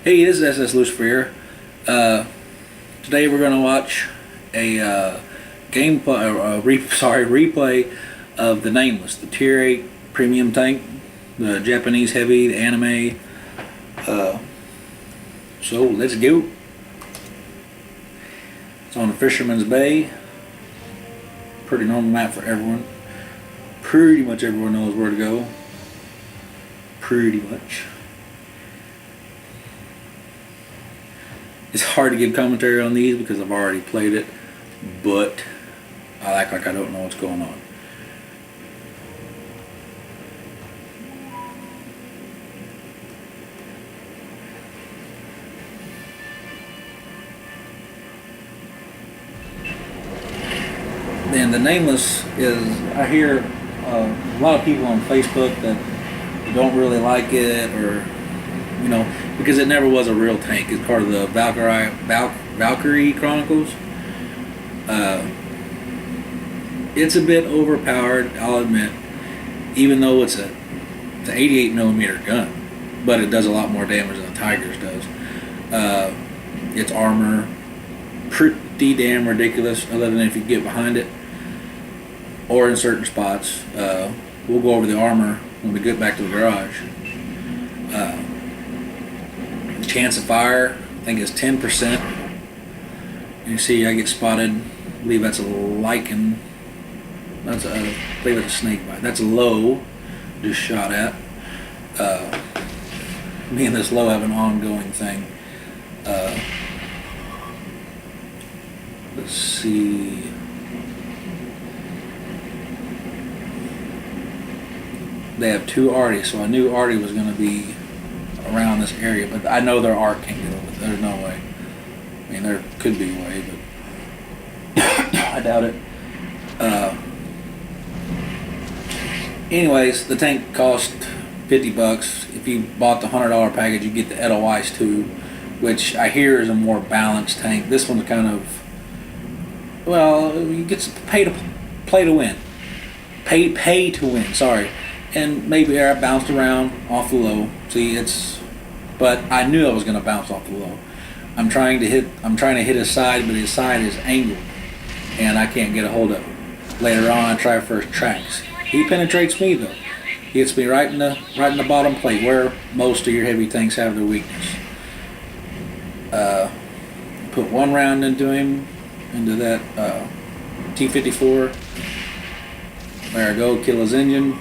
Hey, this is SS Lucifer here. Today we're going to watch a replay of the Nameless, the Tier 8 premium tank, the Japanese heavy, the anime. So let's go. It's on the Fisherman's Bay. Pretty normal map for everyone. Pretty much everyone knows where to go. Pretty much. It's hard to give commentary on these because I've already played it, but I act like I don't know what's going on. And the Nameless is, I hear a lot of people on Facebook that don't really like it, or because it never was a real tank. It's part of the Valkyrie Chronicles. It's a bit overpowered, I'll admit, even though it's an 88mm gun, but it does a lot more damage than the Tiger's does. Its armor, pretty damn ridiculous, other than if you get behind it or in certain spots. We'll go over the armor when we get back to the garage. Chance of fire, I think, is 10%. You see, I get spotted. I believe that's a lichen. I believe it's a snake bite. That's a low. Just shot at. Me and this low have an ongoing thing. Let's see. They have two Arties, so I knew Artie was going to be around this area, but I know their art can't get over it. There's no way. I mean, there could be a way, but I doubt it. Anyways, the tank cost $50. If you bought the $100 package, you get the Edelweiss too, which I hear is a more balanced tank. This one's kind of, well, you get to pay to win. Pay to win. Sorry. And maybe I bounced around off the low. See, but I knew I was going to bounce off the low. I'm trying to hit his side, but his side is angled, and I can't get a hold of it. Later on, I try for his tracks. He penetrates me though. He hits me right in the bottom plate, where most of your heavy tanks have their weakness. Put one round into that T-54. There I go, kill his engine.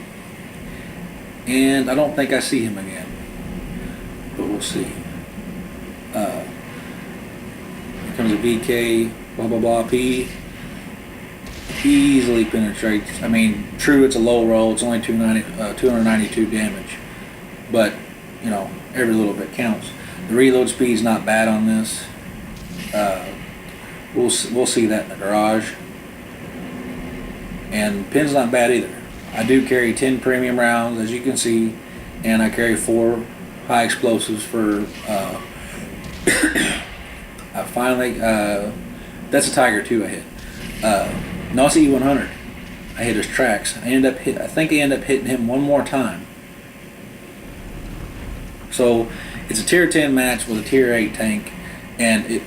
And I don't think I see him again, but we'll see. Here comes a VK, blah blah blah P. Easily penetrates. I mean, true, it's a low roll. It's only 292 damage, but every little bit counts. The reload speed's not bad on this. We'll see that in the garage. And pin's not bad either. I do carry 10 premium rounds, as you can see, and I carry 4 high explosives for, I finally, that's a Tiger too I hit. No, it's E100. I hit his tracks. I think I end up hitting him one more time. So, it's a tier 10 match with a tier 8 tank, and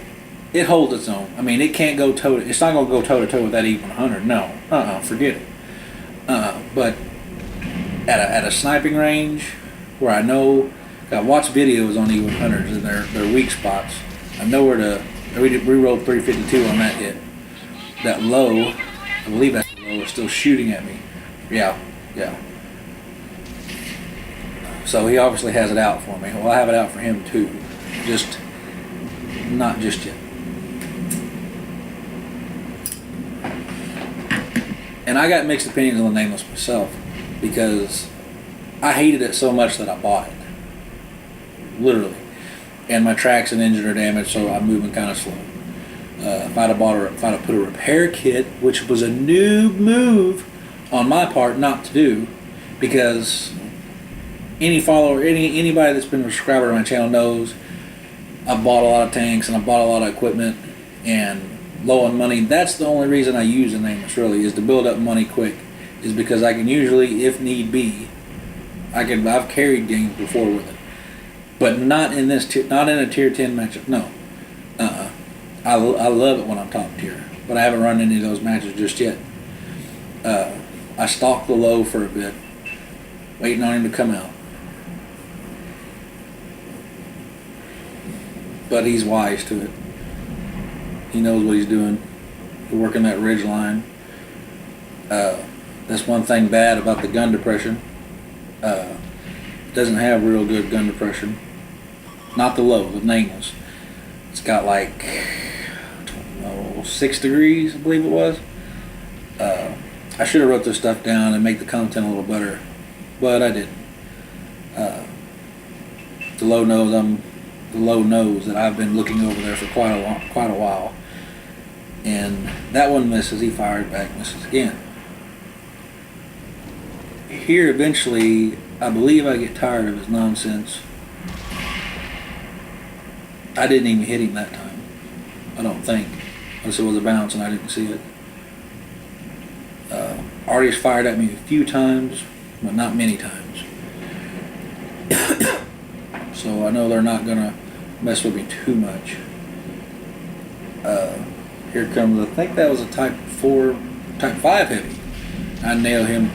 it holds its own. I mean, it can't go it's not going to go toe-to-toe with that E100, no. Forget it. But at a sniping range where I know, I watch videos on E100s and their weak spots. I know where to. We rolled 352 on that hit. That low, I believe that low, is still shooting at me. Yeah. So he obviously has it out for me. Well, I have it out for him too. Just not just yet. And I got mixed opinions on the Nameless myself, because I hated it so much that I bought it. Literally. And my tracks and engine are damaged, so I'm moving kind of slow. If I'd have put a repair kit, which was a noob move on my part not to do, because any follower, anybody that's been a subscriber to my channel knows I've bought a lot of tanks and I've bought a lot of equipment, and low on money. That's the only reason I use the Nameless, really, is to build up money quick. Is because I can usually, if need be, I've carried games before with it. but not in this not in a tier 10 matchup. No, I love it when I'm top tier, but I haven't run any of those matches just yet. I stalked the low for a bit, waiting on him to come out. But he's wise to it. He knows what he's doing. We're working that ridge line. That's one thing bad about the gun depression. Doesn't have real good gun depression. Not the low, the Nameless. It's got like 6 degrees, I believe it was. I should have wrote this stuff down and make the content a little better, but I didn't. The low knows that I've been looking over there for quite a while, and that one misses. He fired back, misses again. Here, eventually, I believe I get tired of his nonsense. I didn't even hit him that time. I don't think, unless it was a bounce and I didn't see it. Artie's fired at me a few times, but not many times. So I know they're not gonna mess with me too much. Here comes, I think that was a type 5 heavy. I nail him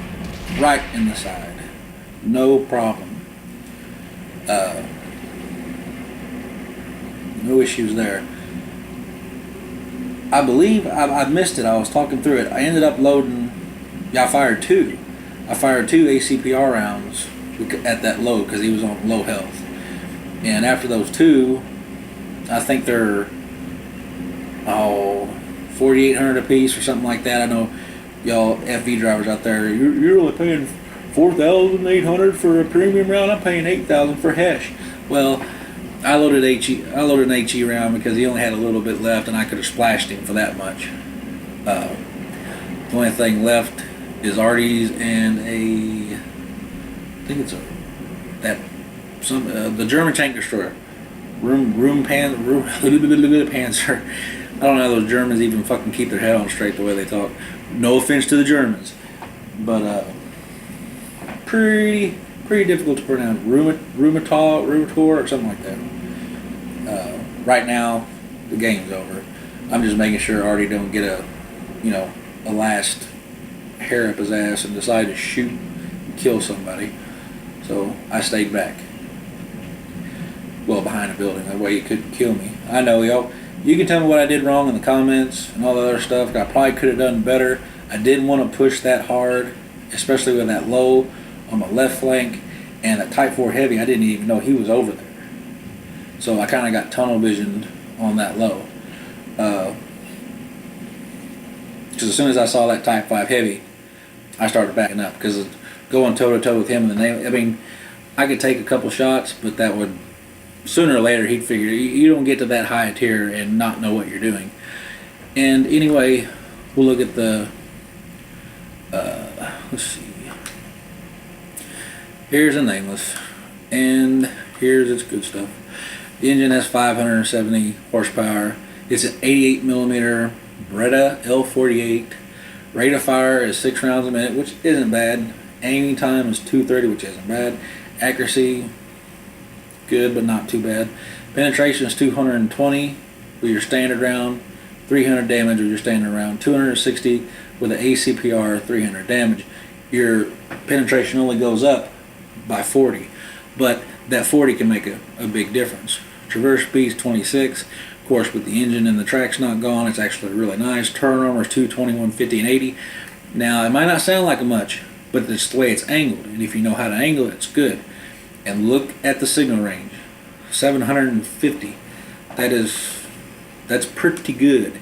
right in the side. No problem. No issues there. I believe I missed it. I was talking through it. I ended up loading. Yeah, I fired two. I fired 2 ACPR rounds at that low because he was on low health. And after those 2, I think they're 4,800 a piece or something like that. I know y'all FV drivers out there, you're only paying 4,800 for a premium round. I'm paying 8,000 for Hesh. Well, I loaded an HE round because he only had a little bit left, and I could have splashed him for that much. The only thing left is Artie's and I think it's the German tank destroyer, Panzer. I don't know how those Germans even fucking keep their head on straight the way they talk. No offense to the Germans, but pretty difficult to pronounce. Rumator or something like that. Right now, the game's over. I'm just making sure Artie don't get a last hair up his ass and decide to shoot and kill somebody. So I stayed back. Well, behind a building. That way he couldn't kill me. I know, y'all. You can tell me what I did wrong in the comments and all the other stuff. I probably could have done better. I didn't want to push that hard, especially with that low on my left flank and that Type 4 heavy. I didn't even know he was over there. So I kind of got tunnel visioned on that low. Because as soon as I saw that Type 5 heavy, I started backing up because going toe-to-toe with him in the name. I mean, I could take a couple shots, but that would, sooner or later, he'd figure you don't get to that high tier and not know what you're doing. And anyway, we'll look at the, let's see. Here's a Nameless, and here's its good stuff. The engine has 570 horsepower. It's an 88 millimeter Beretta L48. Rate of fire is 6 rounds a minute, which isn't bad. Aiming time is 230, which isn't bad. Accuracy, good, but not too bad. Penetration is 220 with your standard round, 300 damage with your standard round, 260 with an ACPR, 300 damage. Your penetration only goes up by 40, but that 40 can make a big difference. Traverse speed is 26. Of course, with the engine and the track's not gone, it's actually really nice. Turn armor is 220, 150, and 80. Now, it might not sound like much, but it's the way it's angled, and if you know how to angle it, it's good. And look at the signal range, 750. That's pretty good.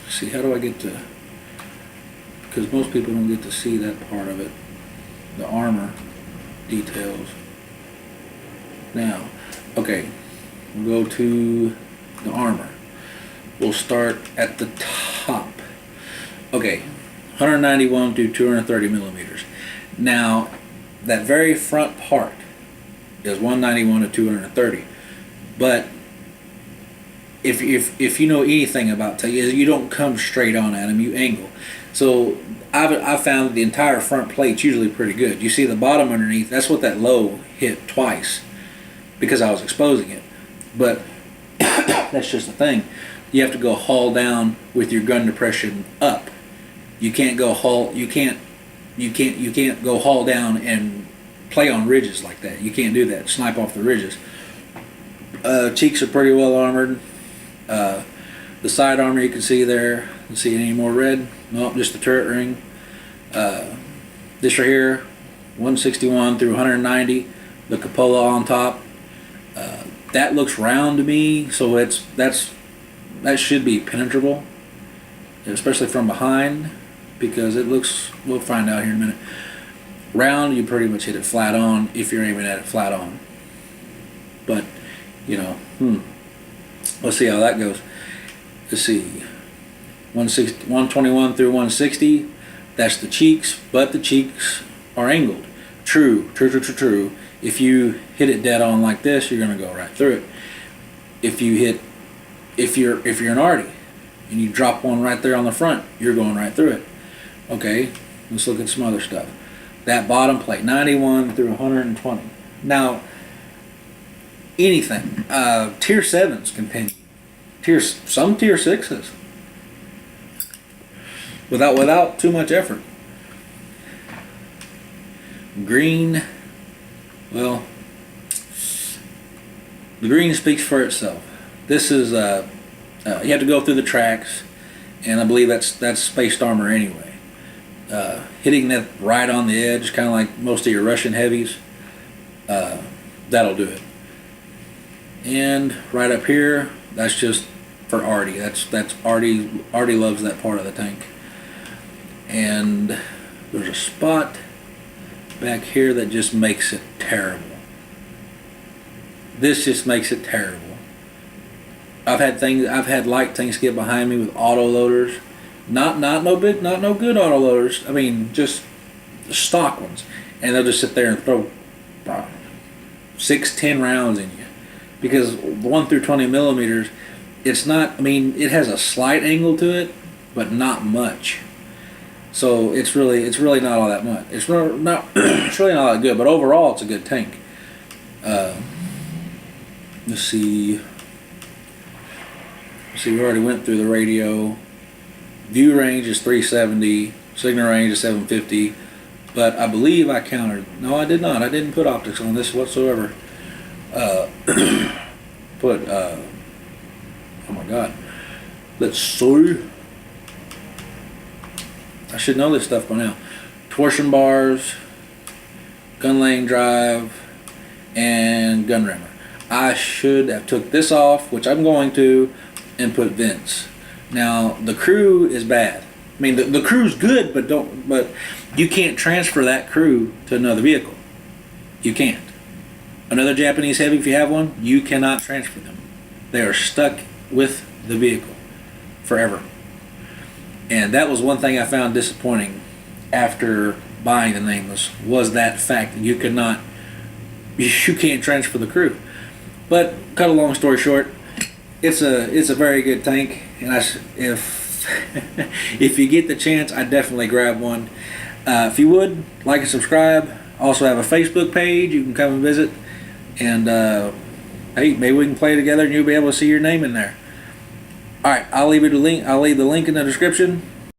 See, how do I get to? Because most people don't get to see that part of it, the armor details. Now, okay, we'll go to the armor. We'll start at the top. Okay, 191 to 230 millimeters. Now, that very front part is 191 to 230, but if you know anything about you don't come straight on at them, you angle. So I've found that the entire front plate's usually pretty good. You see the bottom underneath, that's what that low hit twice because I was exposing it. But that's just the thing. You have to go haul down with your gun depression up. You can't go haul you can't go haul down and play on ridges like that. You can't do that. Snipe off the ridges. Cheeks are pretty well armored. The side armor you can see there. You see any more red? Nope, just the turret ring. This right here, 161 through 190. The cupola on top. That looks round to me, so that should be penetrable, especially from behind, because it looks. We'll find out here in a minute. Round, you pretty much hit it flat on if you're aiming at it flat on. But let's see how that goes. Let's see, 121 through 160. That's the cheeks, but the cheeks are angled. True. If you hit it dead on like this, you're gonna go right through it. If you're an arty and you drop one right there on the front, you're going right through it. Okay, let's look at some other stuff. That bottom plate, 91 through 120. Now, anything, tier 7s can pin you. Some tier 6s. Without too much effort. Green, well, the green speaks for itself. This is you have to go through the tracks, and I believe that's spaced armor anyway. Hitting that right on the edge, kind of like most of your Russian heavies, that'll do it. And right up here, that's just for arty. That's arty. Arty loves that part of the tank. And there's a spot back here that just makes it terrible. This just makes it terrible. I've had light tanks get behind me with auto loaders, not no good auto loaders. I mean, just stock ones, and they'll just sit there and throw 6-10 rounds in you, because 1 through 20 millimeters, it's not. I mean, it has a slight angle to it, but not much. So it's really not all that much. It's not it's really not that good, but overall it's a good tank. Let's see. We already went through the radio. View range is 370. Signal range is 750. But I believe I counted. No, I did not. I didn't put optics on this whatsoever. Oh my God. Let's see. I should know this stuff by now. Torsion bars, gun lane drive, and gun rammer. I should have took this off, which I'm going to, and put vents. Now the crew is bad. I mean the crew's good, but you can't transfer that crew to another vehicle. You can't. Another Japanese heavy, if you have one, you cannot transfer them. They are stuck with the vehicle forever. And that was one thing I found disappointing after buying the Nameless, was that fact that you can't transfer the crew. But cut a long story short, it's a very good tank, and if if you get the chance, I definitely grab one. If you would like and subscribe. Also have a Facebook page you can come and visit, and hey, maybe we can play together and you'll be able to see your name in there. All right, I'll leave the link in the description.